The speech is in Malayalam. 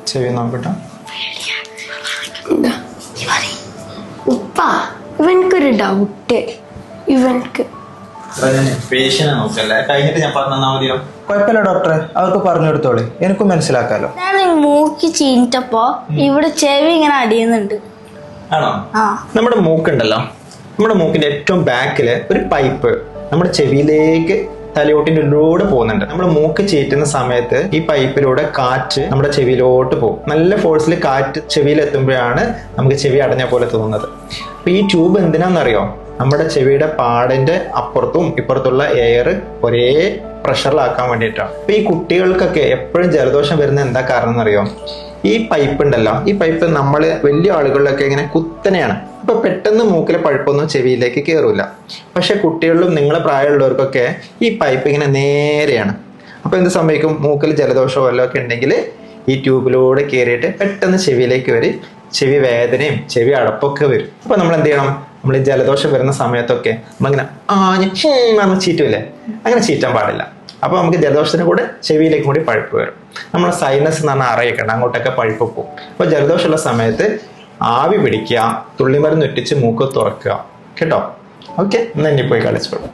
ചെവി നോക്കട്ടെ. ഉപ്പ ഇവനക്കൊരു ഡൗട്ട്. ഇവനക്ക് കഴിഞ്ഞിട്ട് ഞാൻ പറഞ്ഞു മതിയോ? കുഴപ്പമില്ല ഡോക്ടറെ, അവർക്ക് പറഞ്ഞു കൊടുത്തോളി, എനിക്കും മനസ്സിലാക്കാലോ. ഞാൻ മൂക്കി ചീനിട്ടപ്പോ ഇവിടെ ചെവി ഇങ്ങനെ അടിയുന്നുണ്ട്. ആണോ? നമ്മുടെ മൂക്കുണ്ടല്ലോ, നമ്മുടെ മൂക്കിന്റെ ഏറ്റവും ബാക്കില് ഒരു പൈപ്പ് നമ്മുടെ ചെവിയിലേക്ക് തലയോട്ടിന്റെ ഉള്ളിലൂടെ പോകുന്നുണ്ട്. നമ്മൾ മൂക്ക് ചീറ്റുന്ന സമയത്ത് ഈ പൈപ്പിലൂടെ കാറ്റ് നമ്മുടെ ചെവിയിലോട്ട് പോകും. നല്ല ഫോഴ്സിൽ കാറ്റ് ചെവിയിൽ എത്തുമ്പോഴാണ് നമുക്ക് ചെവി അടഞ്ഞ പോലെ തോന്നുന്നത്. അപ്പൊ ഈ ട്യൂബ് എന്തിനാണെന്നറിയോ? നമ്മുടെ ചെവിയുടെ പാടിന്റെ അപ്പുറത്തും ഇപ്പുറത്തുള്ള എയർ ഒരേ പ്രഷറിലാക്കാൻ വേണ്ടിയിട്ടാണ്. അപ്പൊ ഈ കുട്ടികൾക്കൊക്കെ എപ്പോഴും ജലദോഷം വരുന്ന എന്താ കാരണം എന്നറിയോ? ഈ പൈപ്പ് ഉണ്ടല്ലോ, ഈ പൈപ്പ് നമ്മൾ വലിയ ആളുകളിലൊക്കെ ഇങ്ങനെ കുത്തനെയാണ്. അപ്പൊ പെട്ടെന്ന് മൂക്കിലെ പഴുപ്പൊന്നും ചെവിയിലേക്ക് കയറൂല. പക്ഷെ കുട്ടികളിലും നിങ്ങളെ പ്രായമുള്ളവർക്കൊക്കെ ഈ പൈപ്പ് ഇങ്ങനെ നേരെയാണ്. അപ്പൊ എന്ത് സംഭവിക്കും? മൂക്കിൽ ജലദോഷമോ വല്ലതും ഒക്കെ ഉണ്ടെങ്കിൽ ഈ ട്യൂബിലൂടെ കയറിയിട്ട് പെട്ടെന്ന് ചെവിയിലേക്ക് വരും. ചെവി വേദനയും ചെവി അടപ്പൊക്കെ വരും. അപ്പൊ നമ്മൾ എന്ത് ചെയ്യണം? നമ്മൾ ഈ ജലദോഷം വരുന്ന സമയത്തൊക്കെ നമ്മളിങ്ങനെ ചീറ്റുമില്ലേ, അങ്ങനെ ചീറ്റാൻ പാടില്ല. അപ്പൊ നമുക്ക് ജലദോഷത്തിന് കൂടെ ചെവിയിലേക്കും കൂടി പഴുപ്പ് വരും. നമ്മുടെ സൈനസ് എന്ന് പറഞ്ഞാൽ അറിയിക്കണം, അങ്ങോട്ടൊക്കെ പഴുപ്പ് പോകും. അപ്പൊ ജലദോഷമുള്ള സമയത്ത് ആവി പിടിക്കുക, തുള്ളിമരുന്ന് ഇട്ടിച്ച് മൂക്ക് തുറക്കുക കേട്ടോ. ഓക്കെ, എന്നാ ഇനി പോയി കളിച്ചോളൂ.